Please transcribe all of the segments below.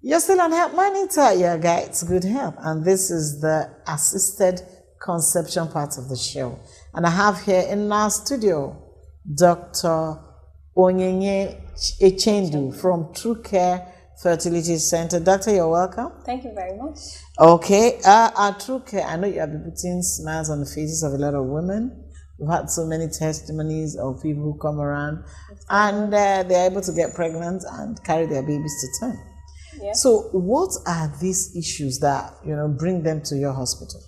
You're still on Help Monitor, your guide's good help. And this is the assisted conception part of the show. And I have here in our studio, Dr. Onyenye Echendu from True Care Fertility Center. Doctor, you're welcome. Thank you very much. Okay, at True Care, I know you have been putting smiles on the faces of a lot of women. We've had so many testimonies of people who come around and they're able to get pregnant and carry their babies to term. Yeah. So what are these issues that, bring them to your hospital?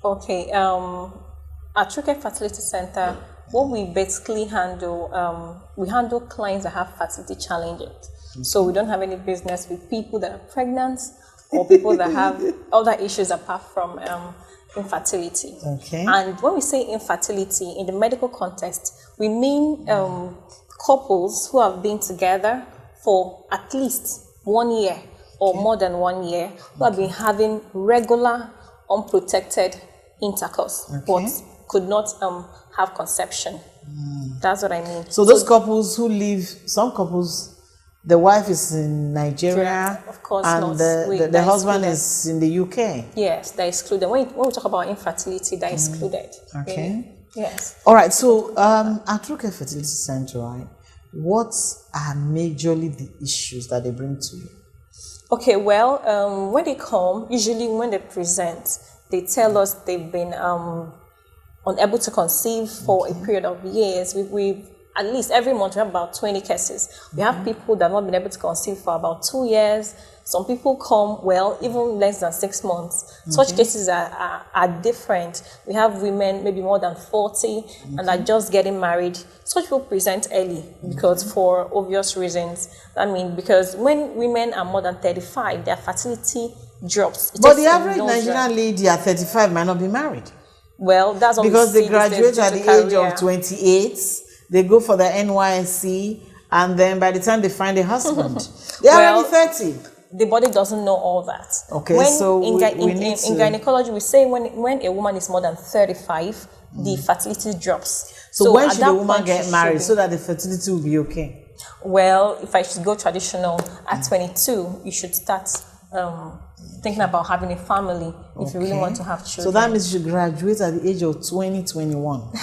Okay, at True Care Fertility Center, what we basically handle, we handle clients that have fertility challenges. Okay. So we don't have any business with people that are pregnant or people that have other issues apart from infertility. Okay. And when we say infertility in the medical context, we mean couples who have been together for at least 1 year or more than 1 year, who have been having regular, unprotected intercourse, but could not have conception. That's what I mean. So those couples who live, some couples, the wife is in Nigeria, yeah, of course, and the husband is in the UK. Yes, they're excluded. When we talk about infertility, they're excluded. Okay. Yes. All right. So at True Care Fertility Center, right, what are majorly the issues that they bring to you? Okay, well, when they come, usually when they present, they tell us they've been unable to conceive for a period of years. We've at least every month we have about 20 cases. We have people that have not been able to conceive for about 2 years. Some people come, well, even less than 6 months. Such cases are different. We have women, maybe more than 40, and are just getting married. Such people present early because for obvious reasons. I mean, because when women are more than 35, their fertility drops. But the average Nigerian lady at 35 might not be married. Well, that's what because they graduate at the age of 28. They go for the NYSC, and then by the time they find a husband, they're already 30. The body doesn't know all that. Okay, so in gynecology, we say when a woman is more than 35, the fertility drops. So when should the woman get married so that the fertility will be okay? Well, if I should go traditional, at 22, you should start thinking about having a family if you really want to have children. So that means you should graduate at the age of 20, 21.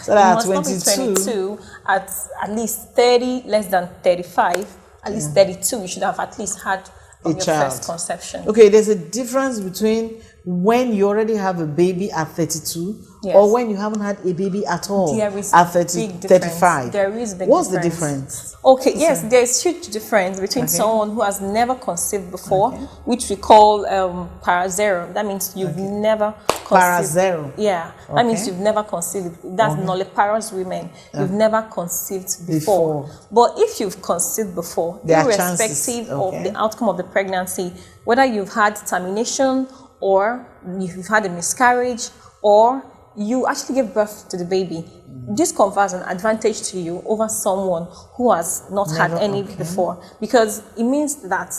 So that at 22, at least 30, less than 35, at least 32, you should have at least had your first conception. Okay, there's a difference between when you already have a baby at 32 or when you haven't had a baby at all at 35. There is big What's the difference? Okay, yes, there's huge difference between someone who has never conceived before, which we call parazero. That means you've never conceived. Parazero? Yeah, that means you've never conceived. That's nulliparous women. You've never conceived before. But if you've conceived before, irrespective of the outcome of the pregnancy, whether you've had termination or you've had a miscarriage or you actually gave birth to the baby, this confers an advantage to you over someone who has not had any before, because it means that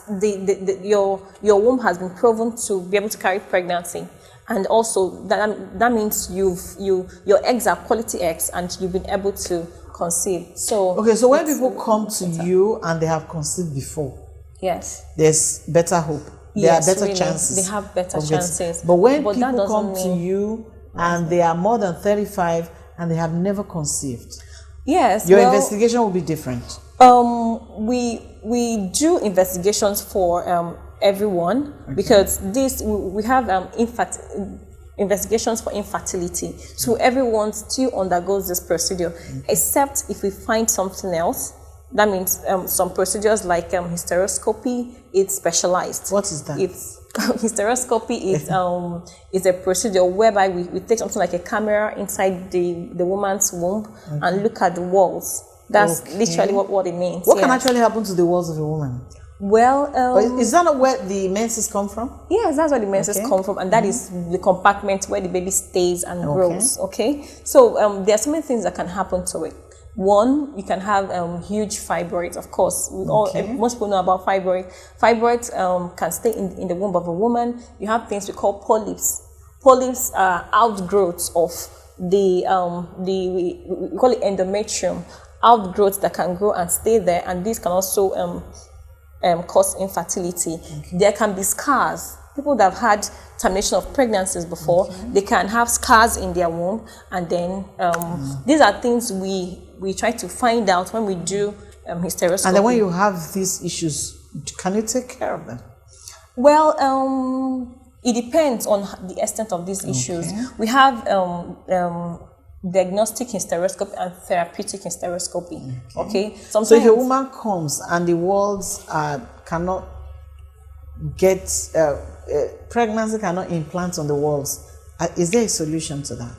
your womb has been proven to be able to carry pregnancy, and also that means your eggs are quality eggs and you've been able to conceive. So so when people come to you and they have conceived before, there's better hope. There are better chances. They have better chances. But when people come to you and they are more than 35 and they have never conceived, your investigation will be different. We do investigations for everyone because we have investigations for infertility. So everyone still undergoes this procedure, except if we find something else. That means some procedures like hysteroscopy, it's specialized. What is that? Hysteroscopy is a procedure whereby we take something like a camera inside the woman's womb and look at the walls. That's literally what it means. What can actually happen to the walls of a woman? Well, is that not where the menses come from? Yes, that's where the menses come from, and that is the compartment where the baby stays and grows. Okay, so there are so many things that can happen to it. One, you can have huge fibroids, of course. Most people know about fibroids. Fibroids can stay in the womb of a woman. You have things we call polyps. Polyps are outgrowths of we call it endometrium, outgrowths that can grow and stay there, and these can also cause infertility. There can be scars. People that have had termination of pregnancies before, they can have scars in their womb, and then these are things we try to find out when we do hysteroscopy. And then when you have these issues, can you take care of them? Well, it depends on the extent of these issues. We have diagnostic hysteroscopy and therapeutic hysteroscopy. Okay. Sometimes, so if a woman comes and the walls cannot get pregnancy, cannot implant on the walls, is there a solution to that?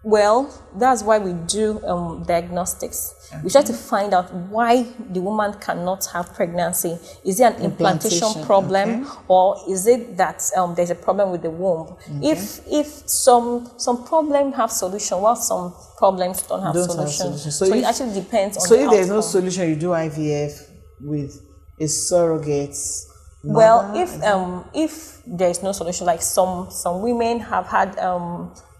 Well, that's why we do diagnostics. We try to find out why the woman cannot have pregnancy. Is it an implantation problem, or is it that there's a problem with the womb? If some problems have solution, while some problems don't have solution. So it actually depends on the outcome. So if there's no solution, you do IVF with a surrogate mother? Well, if there is no solution, like some women have had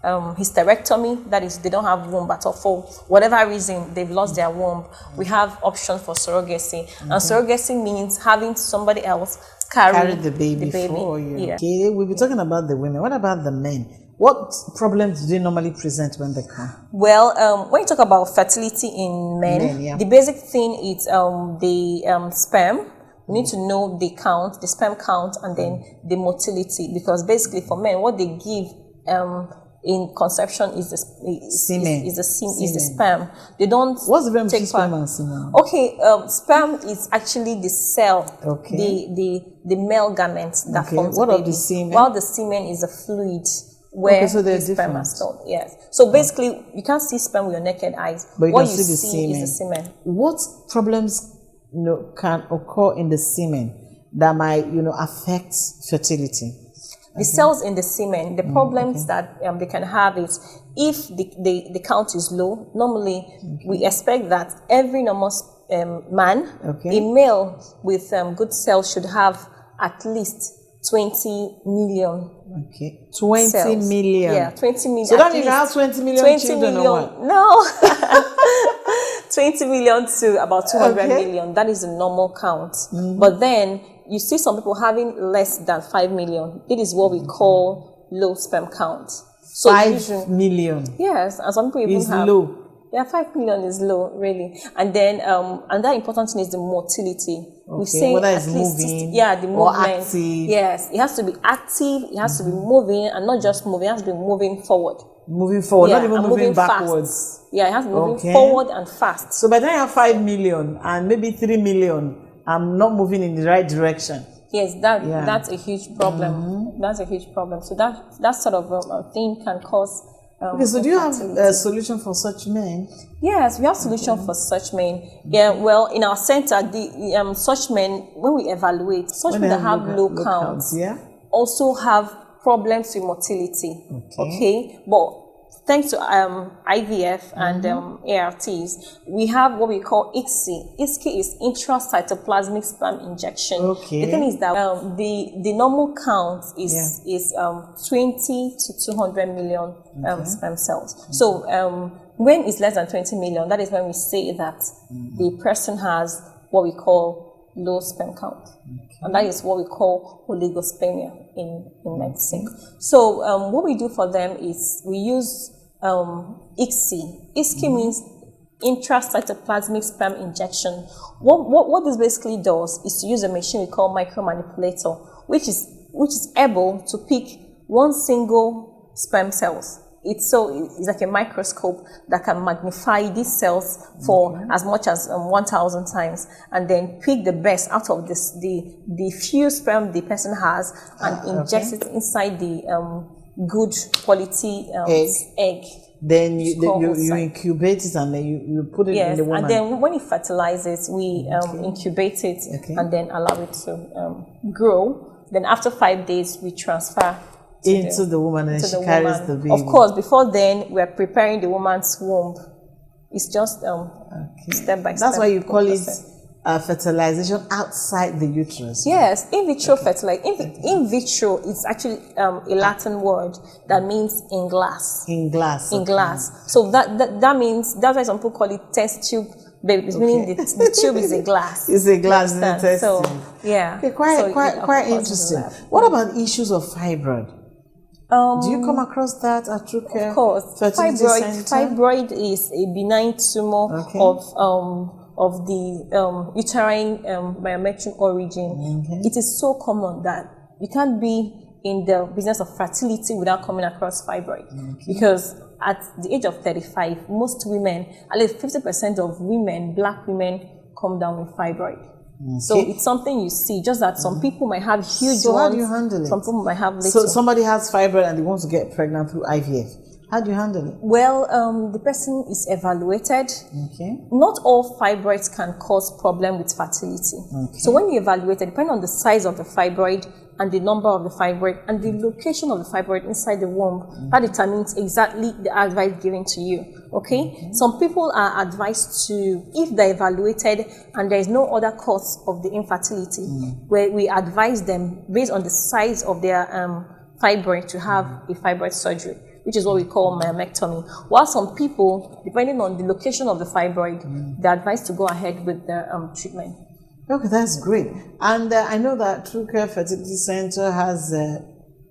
hysterectomy, that is, they don't have womb at all for whatever reason, they've lost their womb. We have options for surrogacy, and surrogacy means having somebody else carry the baby for you. Yeah. Okay, we'll be talking about the women. What about the men? What problems do they normally present when they come? Well, when you talk about fertility in men, the basic thing is the sperm. We need to know the count, the sperm count, and then the motility, because basically for men, what they give in conception is the semen. Is the sperm. They don't. What's the difference between sperm and semen? Okay, sperm is actually the cell, the male garment that forms the baby. What of the semen? While the semen is a fluid where the sperm is stored. Yes. So basically, you can't see sperm with your naked eyes. But what you you see is the semen. What problems can occur in the semen that might affect fertility? The cells in the semen, the problems that they can have is if the count is low. Normally, we expect that every normal man, a male with good cells, should have at least 20 million. Okay, 20 cells. Million. Yeah, 20 million. So that means you have 20 million 20 children million, or what? No. 20 million to about 200 million. That is the normal count. But then you see some people having less than 5 million. It is what we call low sperm count. So 5 million. Yes, and some people even have low. Yeah, 5 million is low, really. And then another important thing is the motility. Okay. We say whether at it's least moving 60, the movement. or active. Yes, it has to be active, it has to be moving, and not just moving, it has to be moving forward. Moving forward, not even moving backwards. Fast. Yeah, it has to be moving forward and fast. So by the time you have 5 million and maybe 3 million, I'm not moving in the right direction. Yes, that's a huge problem. That's a huge problem. So that sort of a thing can cause okay, so do you have a solution for such men? Yes, we have solution for such men. Yeah, well, in our center, the such men, when we evaluate, such men that have low counts also have problems with motility. Okay, but thanks to IVF and ARTs, we have what we call ICSI. ICSI is intracytoplasmic sperm injection. Okay. The thing is that the normal count is 20 to 200 million sperm cells. So when it's less than 20 million, that is when we say that the person has what we call low sperm count. And that is what we call oligospermia in medicine. So what we do for them is we use ICSI. ICSI means intracytoplasmic sperm injection. What this basically does is to use a machine we call micromanipulator, which is able to pick one single sperm cells. It's like a microscope that can magnify these cells for as much as 1,000 times, and then pick the best out of the few sperm the person has and inject it inside the good quality egg. Then you incubate it and then you put it in the woman. And then when it fertilizes, we incubate it and then allow it to grow. Then after 5 days, we transfer into the woman and she carries the baby. Of course, before then, we're preparing the woman's womb. It's just step by step. That's why you call it fertilization outside the uterus. Yes, in vitro fertilization. In vitro is actually a Latin word that means in glass. In glass. In glass. So that means, that's why some people call it test tube babies, meaning the tube is a glass. It's a glass in the intestine. So, yeah. Okay, quite interesting. What about issues of fibroid? Do you come across that at True Care? Of course. Fibroid is a benign tumor of the uterine biometric origin. It is so common that you can't be in the business of fertility without coming across fibroid. Because at the age of 35, most women, at least 50% of women, black women, come down with fibroid. So it's something you see, just that some people might have huge ones. How do you handle it? Some people might have little. So somebody has fibroid and they want to get pregnant through IVF. How do you handle it? Well, the person is evaluated. Not all fibroids can cause problem with fertility. So when you evaluate it, depending on the size of the fibroid and the number of the fibroid and the location of the fibroid inside the womb, that determines exactly the advice given to you. Some people are advised to, if they're evaluated and there is no other cause of the infertility, where we advise them based on the size of their fibroid to have a fibroid surgery, which is what we call myomectomy. While some people, depending on the location of the fibroid, they're advised to go ahead with the treatment. Okay, that's great. And I know that True Care Fertility Center has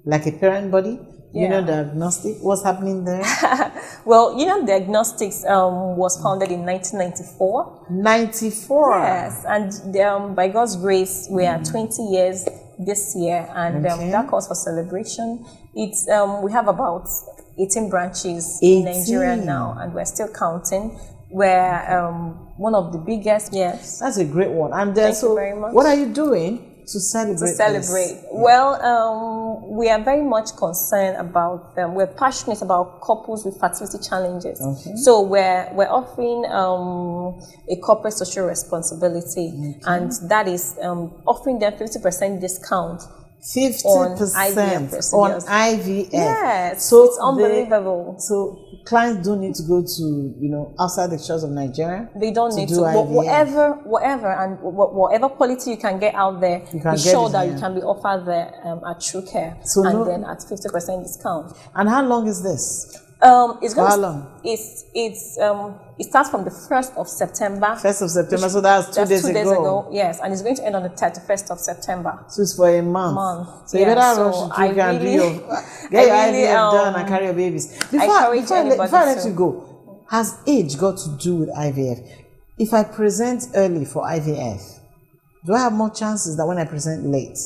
like a parent body, diagnostic. What's happening there? Well, Diagnostics was founded in 1994. 94? Yes, and by God's grace, we are 20 years this year, and that calls for celebration. It's we have about 18 branches in Nigeria now, and we're still counting. We're one of the biggest. Yes, that's a great one. And thank you very much. What are you doing to celebrate? This? Well, we are very much concerned about we're passionate about couples with fertility challenges. So we're offering a corporate social responsibility, and that is offering them 50% discount. 50% on IVF. On IVF. Yes, so it's unbelievable. So clients don't need to go to outside the shores of Nigeria. They don't need to. Whatever quality you can get out there, be sure that you can be offered there at True Care, then at 50% discount. And how long is this? It's going how long? It starts from the 1st of September. 1st of September, so that's 2 days ago. Yes, and it's going to end on the 31st of September. So it's for a month. So you better rush to get your IVF done and carry your babies. Before I let you go, has age got to do with IVF? If I present early for IVF, do I have more chances than when I present late?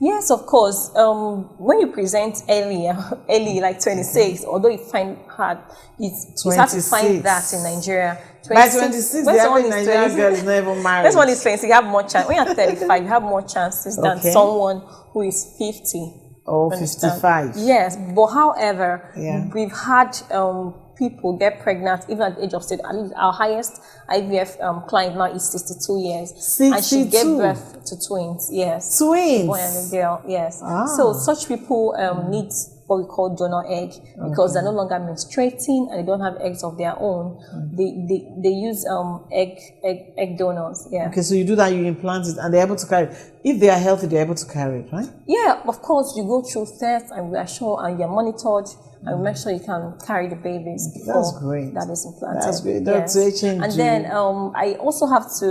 Yes, of course. When you present early like 26, although you find hard, it's hard to find that in Nigeria. By 26, the average Nigerian girl is not even married. This one is 20, you have more chance. When you're 35, you have more chances than someone who is 50. Or 55. Yes, but however, we've had people get pregnant even at the age of 6. At least our highest IVF client now is 62 years. 62. And she gave birth to twins. Yes. Twins? A boy and a girl, yes. So such people need what we call donor egg because they're no longer menstruating and they don't have eggs of their own. They use egg donors. Yeah. Okay, so you do that, you implant it, and they're able to carry it. If they are healthy, they're able to carry it, right? Yeah, of course. You go through tests and we are sure and you're monitored and make sure you can carry the babies before that is implanted. That's great. Yes. And then I also have to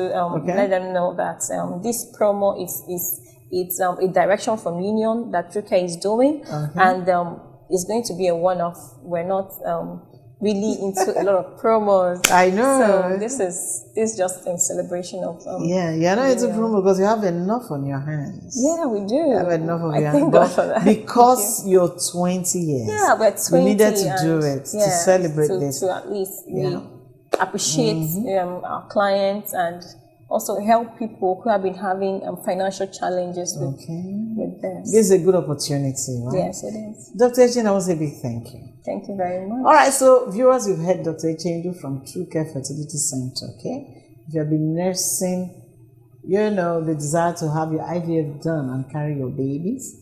let them know that this promo it's a direction from Union that True Care is doing, and it's going to be a one-off. We're not really into a lot of promos. I know. So this is just in celebration of. You're not into promo because you have enough on your hands. Yeah, we do. You have enough of your hands. Thank God for that. Because you're 20 years. Yeah, we're 20. We needed to do it to celebrate this. To at least appreciate our clients and also help people who have been having financial challenges with this. This is a good opportunity, right? Yes, it is. Dr. Echendu, I want to say a big thank you. Thank you very much. All right, so viewers, you've heard Dr. Echendu from True Care Fertility Center, okay? If you have been nursing, the desire to have your IVF done and carry your babies,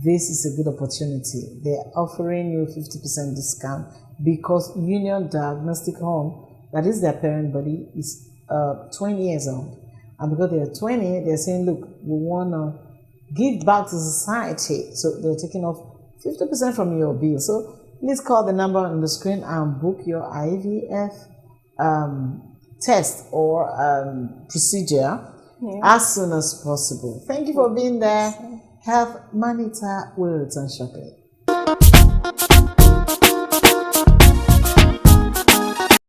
this is a good opportunity. They're offering you 50% discount because Union Diagnostic Home, that is their parent body, is 20 years old. And because they are 20, they're saying, look, we want to give back to society. So they're taking off 50% from your bill. So please call the number on the screen and book your IVF test or procedure as soon as possible. Thank you for being there. Health Monitor will return shortly.